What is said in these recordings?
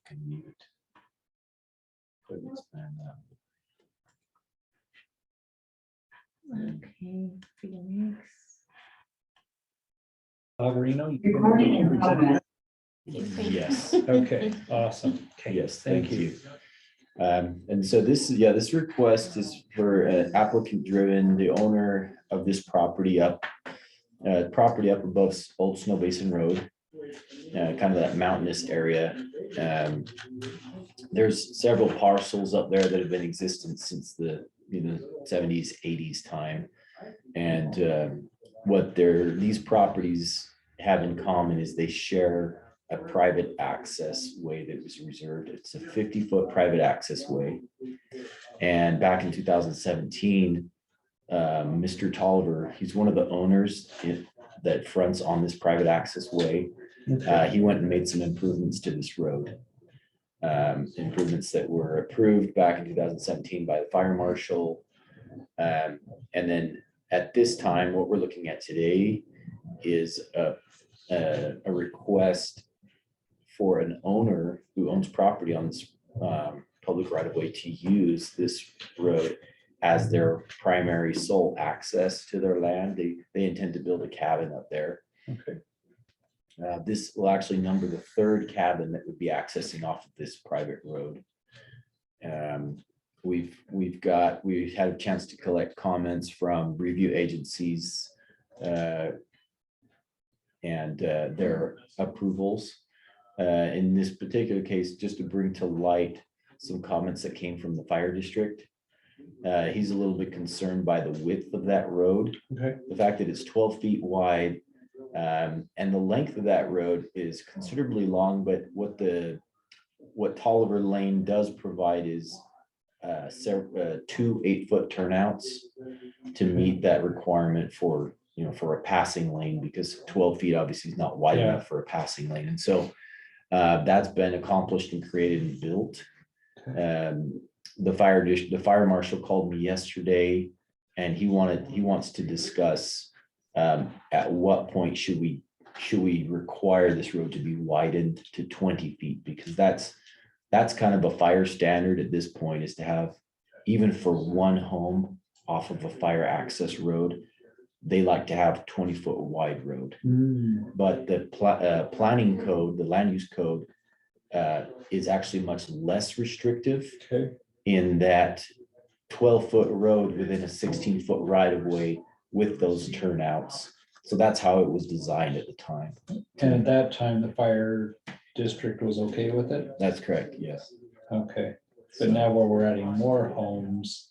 can mute. Could expand that. Okay, Felix. Lleverino. Recording in progress. Yes. Okay, awesome. Okay, Yes, thank you. And so this request is for applicant driven, the owner of this property up above Old Snow Basin Road, kind of that mountainous area. There's several parcels up there that have been existent since the 70s, 80s time. And what these properties have in common is they share a private access way that was reserved. It's a 50-foot private access way. And back in 2017, Mr. Toliver, he's one of the owners that fronts on this private access way. He went and made some improvements to this road. Improvements that were approved back in 2017 by the fire marshal. And then at this time, what we're looking at today is a request for an owner who owns property on this public right of way to use this road as their primary sole access to their land. They intend to build a cabin up there. Okay. This will actually number the third cabin that would be accessing off of this private road. We've had a chance to collect comments from review agencies and their approvals. In this particular case, just to bring to light some comments that came from the fire district. He's a little bit concerned by the width of that road. Okay. The fact that it's 12 feet wide, and the length of that road is considerably long, but what Toliver Lane does provide is two 8-foot turnouts to meet that requirement for a passing lane, because 12 feet obviously is not wide enough for a passing lane. And so that's been accomplished and created and built. The fire marshal called me yesterday, and he wants to discuss at what point should we require this road to be widened to 20 feet, because that's kind of a fire standard at this point, is to have, even for one home off of a fire access road, they like to have 20-foot wide road. But the planning code, the land use code, is actually much less restrictive. Okay. In that 12-foot road within a 16-foot right of way with those turnouts. So that's how it was designed at the time. And at that time, the fire district was okay with it? That's correct, yes. Okay. But now where we're adding more homes,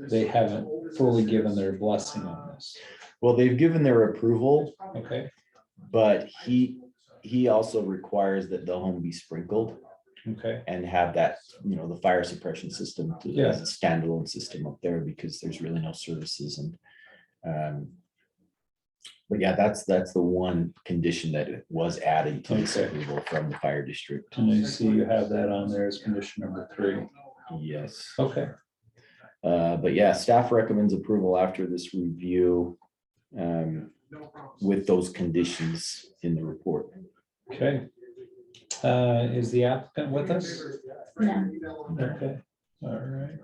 they haven't fully given their blessing on this. Well, they've given their approval, Okay. but he also requires that the home be sprinkled Okay. and have that, the fire suppression system Yeah. as a standalone system up there, because there's really no services. And but yeah, that's the one condition that was added to this Okay. approval from the fire district. And I see you have that on there as condition number 3. Yes. Okay. But yeah, staff recommends approval after this review with those conditions in the report. Okay. Is the applicant with us? No. Okay. All right.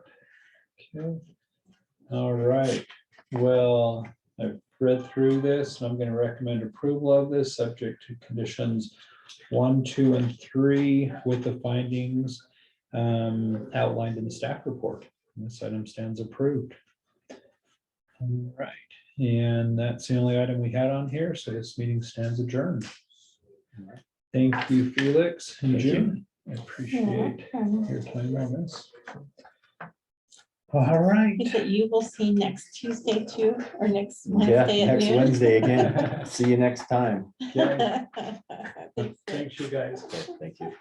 Okay. All right. Well, I've read through this, and I'm going to recommend approval of this, subject to conditions 1, 2, and 3 with the findings outlined in the staff report. This item stands approved. All right. And that's the only item we had on here, so this meeting stands adjourned. Thank you, Felix and Thank you. June. I appreciate Yeah. your time on this. All right. That you will see next Tuesday too, or next Yeah, Wednesday at next noon. Wednesday again. See you next time. Yeah. Thanks. Thanks, you guys. Okay, thank you.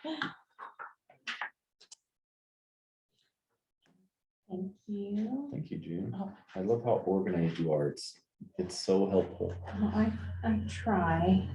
Thank you. Thank you, June. Oh, I love how organized you are. It's so helpful. I try.